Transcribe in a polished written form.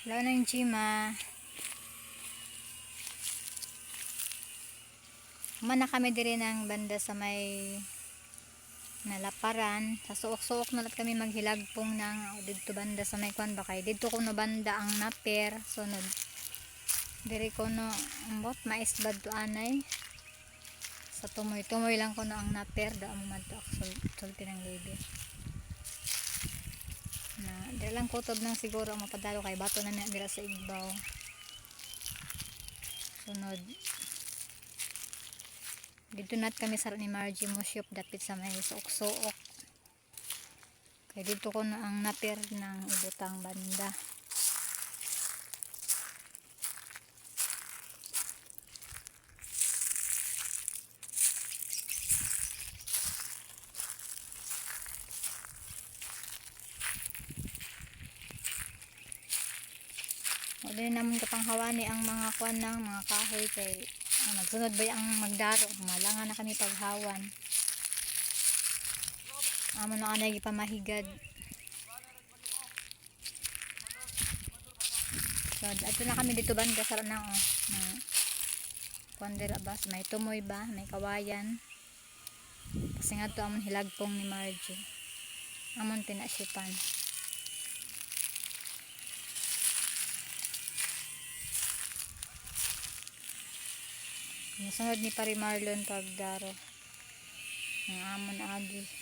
Hello ng Jima. Mana kami diri ng banda sa may nalaparan. Sa suok-suok na lang kami maghilagpong ng dito banda sa may kwan ba kay dito ko no banda ang naper sunod. Diri ko no ambot mais bad to anay. Sa tumoy-tumoy lang ko no ang naper da mo madto sulti ng lady. Na diri lang kutob nang siguro ang mapadalo kay bato na dira sa igbaw. Sunod dito nat kami sa ni Margie Mosyop dapit sa may suok-suok. Kaya dito ko na ang naper ng ibutang banda. Wala naman kapanghawani ang mga kwan ng mga kahoy kay nagsunod ba ang magdaro malangan na kami paghawan amo na kanay gipamahigad so ato na kami dito banda sa na kwan dira ba may tumoy ba may kawayan kasi nga to amon hilagpong ni Margie amon tinasipan. Sunod ni Pari Marlon pagdaro ng amon agi.